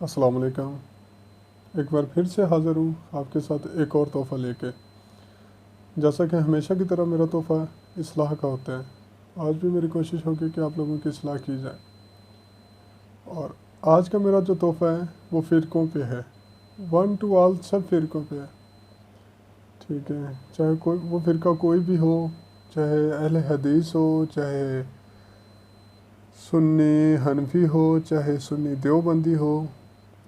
السلام علیکم۔ ایک بار پھر سے حاضر ہوں آپ کے ساتھ ایک اور تحفہ لے کے۔ جیسا کہ ہمیشہ کی طرح میرا تحفہ اصلاح کا ہوتا ہے، آج بھی میری کوشش ہوگی کہ آپ لوگوں کی اصلاح کی جائے۔ اور آج کا میرا جو تحفہ ہے وہ فرقوں پہ ہے، ون ٹو آل، سب فرقوں پہ ہے، ٹھیک ہے؟ چاہے کوئی وہ فرقہ کوئی بھی ہو، چاہے اہل حدیث ہو، چاہے سنی حنفی ہو، چاہے سنی دیوبندی ہو،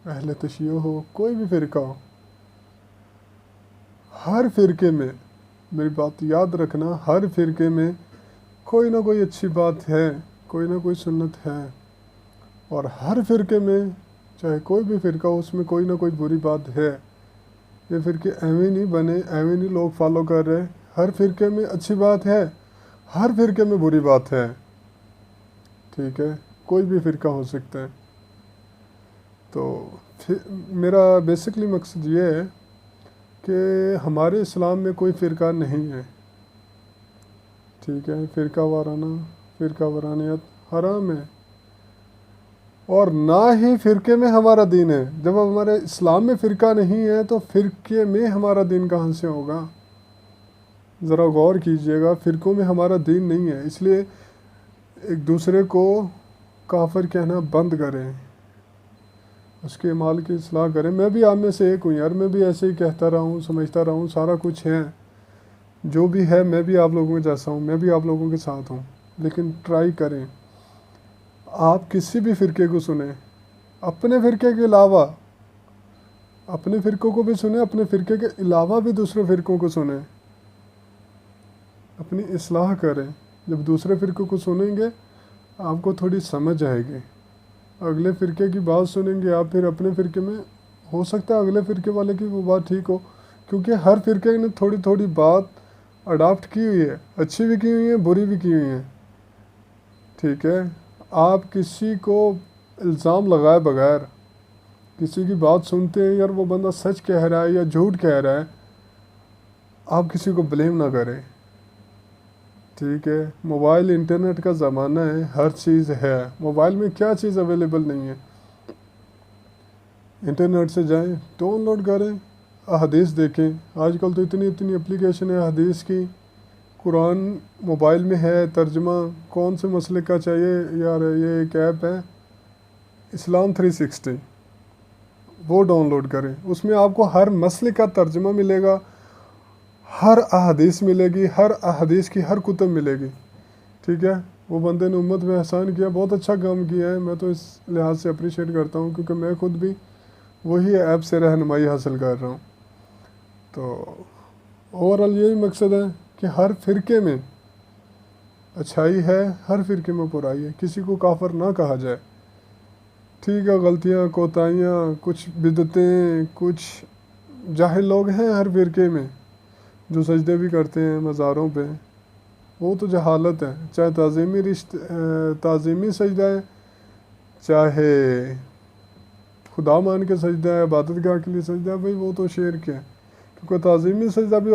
اہل تشیع ہو، کوئی بھی فرقہ ہو، ہر فرقے میں میری بات یاد رکھنا، ہر فرقے میں کوئی نہ کوئی اچھی بات ہے، کوئی نہ کوئی سنت ہے، اور ہر فرقے میں چاہے کوئی بھی فرقہ ہو اس میں کوئی نہ کوئی بری بات ہے۔ یہ فرقے ایویں نہیں بنے، ایویں نہیں لوگ فالو کر رہے، ہر فرقے میں اچھی بات ہے، ہر فرقے میں بری بات ہے، ٹھیک ہے؟ کوئی بھی فرقہ ہو سکتا ہے۔ تو میرا بیسکلی مقصد یہ ہے کہ ہمارے اسلام میں کوئی فرقہ نہیں ہے، ٹھیک ہے؟ فرقہ وارانیت حرام ہے، اور نہ ہی فرقے میں ہمارا دین ہے۔ جب ہمارے اسلام میں فرقہ نہیں ہے تو فرقے میں ہمارا دین کہاں سے ہوگا؟ ذرا غور کیجئے گا، فرقوں میں ہمارا دین نہیں ہے، اس لیے ایک دوسرے کو کافر کہنا بند کریں، اس کے اعمال کی اصلاح کریں۔ میں بھی آپ میں سے ایک ہوں یار، میں بھی ایسے ہی کہتا رہا ہوں، سمجھتا رہا ہوں، سارا کچھ ہے، جو بھی ہے میں بھی آپ لوگوں جیسا ہوں، میں بھی آپ لوگوں کے ساتھ ہوں، لیکن ٹرائی کریں، آپ کسی بھی فرقے کو سنیں، اپنے فرقے کے علاوہ، اپنے فرقوں کو بھی سنیں، اپنے فرقے کے علاوہ بھی دوسرے فرقوں کو سنیں، اپنی اصلاح کریں۔ جب دوسرے فرقوں کو سنیں گے آپ کو تھوڑی سمجھ آئے گی، اگلے فرقے کی بات سنیں گے آپ، پھر اپنے فرقے میں ہو سکتا ہے اگلے فرقے والے کی وہ بات ٹھیک ہو، کیونکہ ہر فرقے نے تھوڑی تھوڑی بات اڈاپٹ کی ہوئی ہے، اچھی بھی کی ہوئی ہے، بری بھی کی ہوئی ہیں، ٹھیک ہے؟ آپ کسی کو الزام لگائے بغیر کسی کی بات سنتے ہیں، یار وہ بندہ سچ کہہ رہا ہے یا جھوٹ کہہ رہا ہے، آپ کسی کو بلیم نہ کریں، ٹھیک ہے؟ موبائل انٹرنیٹ کا زمانہ ہے، ہر چیز ہے، موبائل میں کیا چیز اویلیبل نہیں ہے؟ انٹرنیٹ سے جائیں، ڈاؤن لوڈ کریں، احادیث دیکھیں، آج کل تو اتنی اپلیکیشن ہے حدیث کی، قرآن موبائل میں ہے، ترجمہ کون سے مسئلے کا چاہیے یار، یہ ایک ایپ ہے اسلام 360، وہ ڈاؤن لوڈ کریں، اس میں آپ کو ہر مسئلے کا ترجمہ ملے گا، ہر احادیث ملے گی، ہر احادیث کی ہر کتب ملے گی، ٹھیک ہے؟ وہ بندے نے امت میں احسان کیا، بہت اچھا کام کیا ہے، میں تو اس لحاظ سے اپریشیٹ کرتا ہوں، کیونکہ میں خود بھی وہی ایپ سے رہنمائی حاصل کر رہا ہوں۔ تو اوورآل یہی مقصد ہے کہ ہر فرقے میں اچھائی ہے، ہر فرقے میں برائی ہے، کسی کو کافر نہ کہا جائے، ٹھیک ہے؟ غلطیاں، کوتاہیاں، کچھ بدعتیں، کچھ جاہل لوگ ہیں ہر فرقے میں جو سجدے بھی کرتے ہیں مزاروں پہ، وہ تو جہالت ہے، چاہے تعظیمی سجدہ ہے، چاہے خدا مان کے سجدہ ہے، عبادت گاہ کے لیے سجدہ ہے، بھائی وہ تو شرک ہے، کیونکہ تعظیمی سجدہ بھی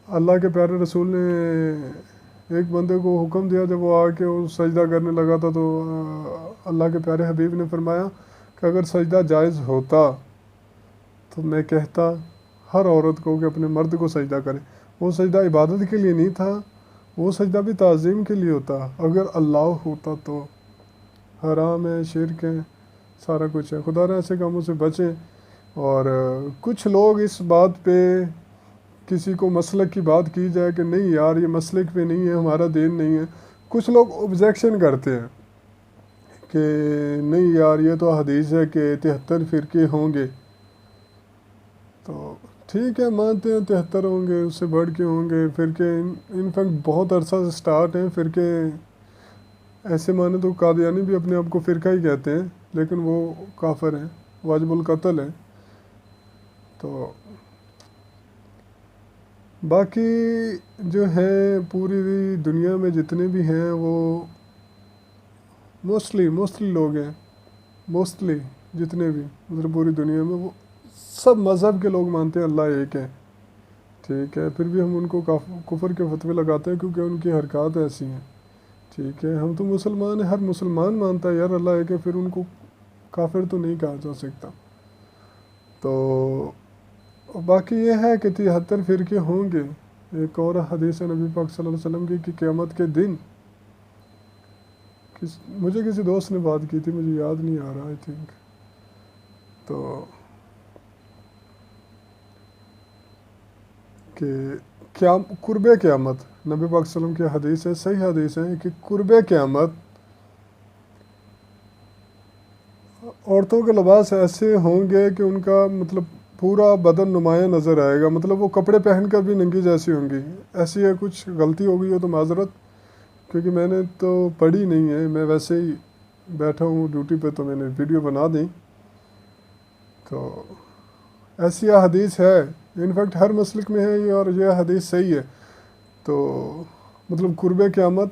اللہ کے پیارے رسول نے ایک بندے کو حکم دیا، جب وہ آ کے وہ سجدہ کرنے لگا تھا تو اللہ کے پیارے حبیب نے فرمایا کہ اگر سجدہ جائز ہوتا تو میں کہتا ہر عورت کو کہ اپنے مرد کو سجدہ کرے۔ وہ سجدہ عبادت کے لیے نہیں تھا، وہ سجدہ بھی تعظیم کے لیے ہوتا، اگر اللہ ہوتا تو۔ حرام ہے، شرک ہے، سارا کچھ ہے، خدا رہا ایسے کاموں سے بچیں۔ اور کچھ لوگ اس بات پہ کسی کو مسلک کی بات کی جائے کہ نہیں یار یہ مسلک پہ نہیں ہے، ہمارا دین نہیں ہے، کچھ لوگ اوبجیکشن کرتے ہیں کہ نہیں یار یہ تو حدیث ہے کہ 73 فرقے ہوں گے، تو ٹھیک ہے مانتے ہیں 73 ہوں گے، اس سے بڑھ کے ہوں گے فرقے، انفیکٹ بہت عرصہ سے سٹارٹ ہیں فرقے، ایسے مانے تو قادیانی بھی اپنے آپ کو فرقہ ہی کہتے ہیں، لیکن وہ کافر ہیں، واجب القتل ہیں۔ تو باقی جو ہیں پوری دنیا میں جتنے بھی ہیں وہ موسٹلی لوگ ہیں، موسٹلی جتنے بھی مطلب پوری دنیا میں وہ سب مذہب کے لوگ مانتے ہیں اللہ ایک ہے، ٹھیک ہے؟ پھر بھی ہم ان کو کفر کے فتوے لگاتے ہیں کیونکہ ان کی حرکات ایسی ہیں، ٹھیک ہے، ہم تو مسلمان ہیں، ہر مسلمان مانتا ہے یار اللہ ہے کہ پھر ان کو کافر تو نہیں کہا جا سکتا۔ تو باقی یہ ہے کہ 73 فرقے ہوں گے۔ ایک اور حدیث ہے نبی پاک صلی اللہ علیہ وسلم کی کہ قیامت کے دن مجھے کسی دوست نے بات کی تھی، مجھے یاد نہیں آ رہا، آئی تھنک تو کہ قرب قیامت، نبی پاک صلی اللہ علیہ وسلم کی حدیث ہے، صحیح حدیث ہے کہ قرب قیامت عورتوں کے لباس ایسے ہوں گے کہ ان کا مطلب پورا بدن نمایاں نظر آئے گا، مطلب وہ کپڑے پہن کر بھی ننگی جیسی ہوں گی۔ ایسی ہے، کچھ غلطی ہو گئی ہو تو معذرت، کیونکہ میں نے تو پڑھی نہیں ہے، میں ویسے ہی بیٹھا ہوں ڈیوٹی پہ تو میں نے ویڈیو بنا دی۔ تو ایسی حدیث ہے، انفیکٹ ہر مسلک میں ہے یہ، اور یہ حدیث صحیح ہے۔ تو مطلب قرب قیامت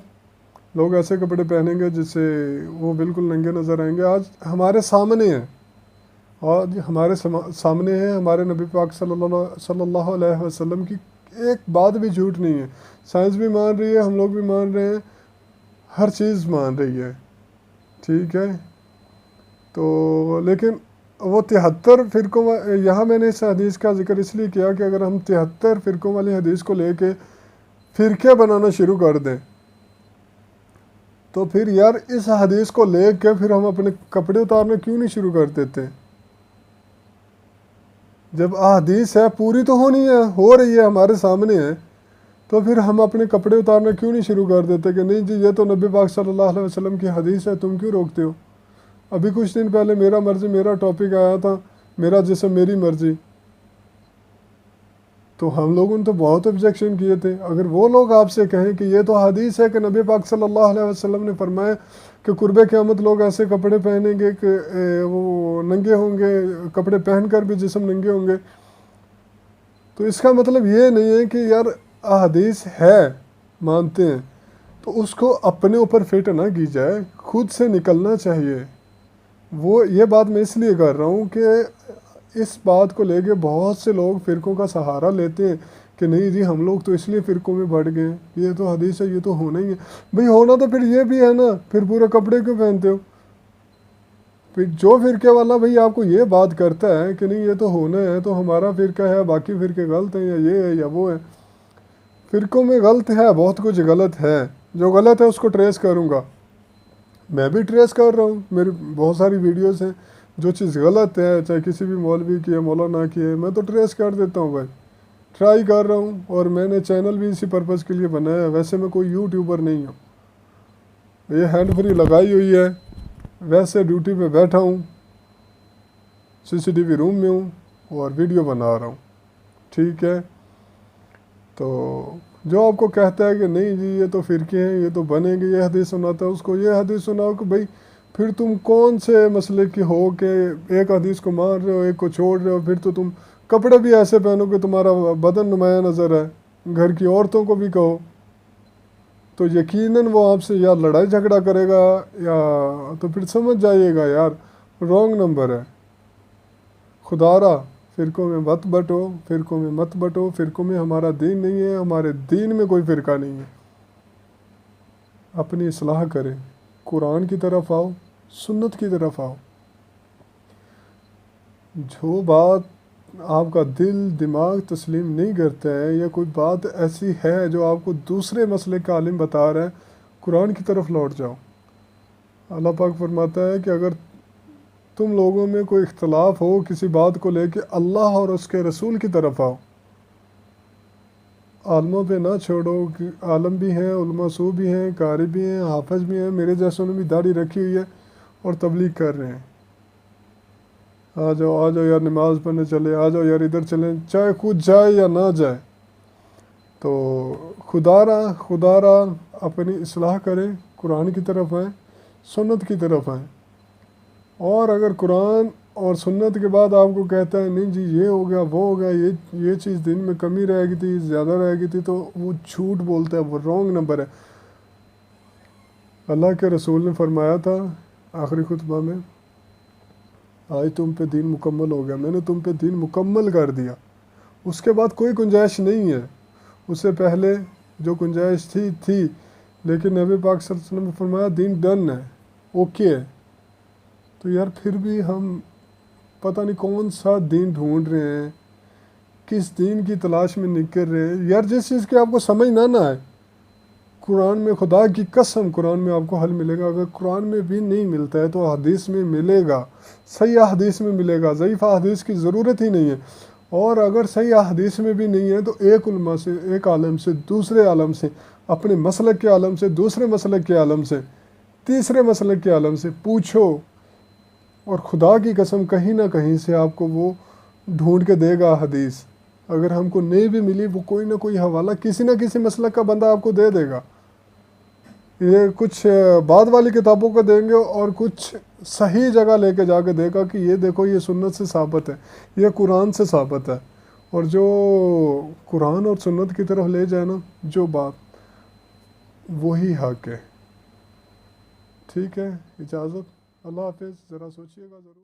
لوگ ایسے کپڑے پہنیں گے جس سے وہ بالکل ننگے نظر آئیں گے۔ آج ہمارے سامنے ہیں، آج ہمارے سامنے ہے، ہمارے نبی پاک صلی اللہ علیہ وسلم کی ایک بات بھی جھوٹ نہیں ہے۔ سائنس بھی مان رہی ہے، ہم لوگ بھی مان رہے ہیں، ہر چیز مان رہی ہے، ٹھیک ہے۔ تو لیکن وہ 73 فرقوں، یہاں میں نے اس حدیث کا ذکر اس لیے کیا کہ اگر ہم 73 فرقوں والی حدیث کو لے کے فرقے بنانا شروع کر دیں تو پھر یار اس حدیث کو لے کے پھر ہم اپنے کپڑے اتارنا کیوں نہیں شروع کر دیتے؟ جب حدیث ہے پوری تو ہونی ہے، ہو رہی ہے، ہمارے سامنے ہے، تو پھر ہم اپنے کپڑے اتارنا کیوں نہیں شروع کر دیتے کہ نہیں جی یہ تو نبی پاک صلی اللہ علیہ وسلم کی حدیث ہے، تم کیوں روکتے ہو؟ ابھی کچھ دن پہلے میرا مرضی میرا ٹاپک آیا تھا، میرا جسم میری مرضی، تو ہم لوگوں نے تو بہت آبجیکشن کیے تھے۔ اگر وہ لوگ آپ سے کہیں کہ یہ تو حدیث ہے کہ نبی پاک صلی اللہ علیہ وسلم نے فرمایا کہ قرب قیامت لوگ ایسے کپڑے پہنیں گے کہ وہ ننگے ہوں گے، کپڑے پہن کر بھی جسم ننگے ہوں گے، تو اس کا مطلب یہ نہیں ہے کہ یار حدیث ہے مانتے ہیں تو اس کو اپنے اوپر فٹ نہ کی جائے، خود سے نکلنا چاہیے۔ وہ یہ بات میں اس لیے کر رہا ہوں کہ اس بات کو لے کے بہت سے لوگ فرقوں کا سہارا لیتے ہیں کہ نہیں جی ہم لوگ تو اس لیے فرقوں میں بڑھ گئے، یہ تو حدیث ہے، یہ تو ہونا ہی ہے۔ بھئی ہونا تو پھر یہ بھی ہے نا، پھر پورے کپڑے کیوں پہنتے ہو؟ پھر جو فرقے والا بھئی آپ کو یہ بات کرتا ہے کہ نہیں یہ تو ہونا ہے تو ہمارا فرقہ ہے، باقی فرقے غلط ہیں، یا یہ ہے یا وہ ہے، فرقوں میں غلط ہے، بہت کچھ غلط ہے، جو غلط ہے اس کو ٹریس کروں گا، میں بھی ٹریس کر رہا ہوں، میری بہت ساری ویڈیوز ہیں، جو چیز غلط ہے چاہے کسی بھی مولوی کی ہے مولانا کی ہے میں تو ٹریس کر دیتا ہوں بھائی، ٹرائی کر رہا ہوں، اور میں نے چینل بھی اسی پرپز کے لیے بنایا ہے۔ ویسے میں کوئی یوٹیوبر نہیں ہوں، یہ ہینڈ فری لگائی ہوئی ہے، ویسے ڈیوٹی پہ بیٹھا ہوں، CCTV روم میں ہوں اور ویڈیو بنا رہا ہوں، ٹھیک ہے۔ تو جو آپ کو کہتا ہے کہ نہیں جی یہ تو فرقے ہیں، یہ تو بنے گے، یہ حدیث سناتا ہے، اس کو یہ حدیث سناؤ کہ بھئی پھر تم کون سے مسئلے کی ہو کہ ایک حدیث کو مان رہے ہو ایک کو چھوڑ رہے ہو، پھر تو تم کپڑے بھی ایسے پہنو کہ تمہارا بدن نمایاں نظر ہے، گھر کی عورتوں کو بھی کہو تو یقیناً وہ آپ سے یا لڑائی جھگڑا کرے گا، یا تو پھر سمجھ جائیے گا یار رانگ نمبر ہے۔ خدا را فرقوں میں مت بٹو، فرقوں میں مت بٹو، فرقوں میں ہمارا دین نہیں ہے، ہمارے دین میں کوئی فرقہ نہیں ہے۔ اپنی اصلاح کریں، قرآن کی طرف آؤ، سنت کی طرف آؤ۔ جو بات آپ کا دل دماغ تسلیم نہیں کرتا ہے، یا کوئی بات ایسی ہے جو آپ کو دوسرے مسئلے کا عالم بتا رہا ہے، قرآن کی طرف لوٹ جاؤ۔ اللہ پاک فرماتا ہے کہ اگر تم لوگوں میں کوئی اختلاف ہو کسی بات کو لے کے، اللہ اور اس کے رسول کی طرف آؤ، عالموں پہ نہ چھوڑو، کہ عالم بھی ہیں، علماء سو بھی ہیں، قاری بھی ہیں، حافظ بھی ہیں، میرے جیسوں نے بھی داڑھی رکھی ہوئی ہے اور تبلیغ کر رہے ہیں، آ جاؤ یار نماز پڑھنے چلے، آ جاؤ یار ادھر چلیں، چاہے خود جائے یا نہ جائے۔ تو خدا را اپنی اصلاح کریں، قرآن کی طرف آئیں، سنت کی طرف آئیں۔ اور اگر قرآن اور سنت کے بعد آپ کو کہتا ہے نہیں جی یہ ہو گیا وہ ہو گیا، یہ چیز دن میں کمی رہ گئی تھی زیادہ رہ گئی تھی، تو وہ جھوٹ بولتا ہے، وہ رانگ نمبر ہے۔ اللہ کے رسول نے فرمایا تھا آخری خطبہ میں، آج تم پہ دین مکمل ہو گیا، میں نے تم پہ دین مکمل کر دیا، اس کے بعد کوئی گنجائش نہیں ہے۔ اس سے پہلے جو گنجائش تھی لیکن نبی پاک صلی اللہ علیہ وسلم نے فرمایا دین ڈن ہے، اوکے ہے۔ تو یار پھر بھی ہم پتہ نہیں کون سا دین ڈھونڈ رہے ہیں، کس دین کی تلاش میں نکل رہے ہیں یار، جس چیز کی آپ کو سمجھ نہ آئے۔ قرآن میں خدا کی قسم قرآن میں آپ کو حل ملے گا، اگر قرآن میں بھی نہیں ملتا ہے تو حدیث میں ملے گا، صحیح حدیث میں ملے گا، ضعیف حدیث کی ضرورت ہی نہیں ہے۔ اور اگر صحیح حدیث میں بھی نہیں ہے تو ایک علماء سے، ایک عالم سے دوسرے عالم سے، اپنے مسلک کے عالم سے دوسرے مسلک کے عالم سے، تیسرے مسلک کے عالم سے پوچھو، اور خدا کی قسم کہیں نہ کہیں سے آپ کو وہ ڈھونڈ کے دے گا حدیث۔ اگر ہم کو نہیں بھی ملی، وہ کوئی نہ کوئی حوالہ کسی نہ کسی مسلک کا بندہ آپ کو دے دے گا۔ یہ کچھ بعد والی کتابوں کو دیں گے اور کچھ صحیح جگہ لے کے جا کے دے گا کہ یہ دیکھو یہ سنت سے ثابت ہے، یہ قرآن سے ثابت ہے۔ اور جو قرآن اور سنت کی طرف لے جائے نا جو بات، وہی حق ہے۔ ٹھیک ہے، اجازت، اللہ حافظ، ذرا سوچیے گا ضرور۔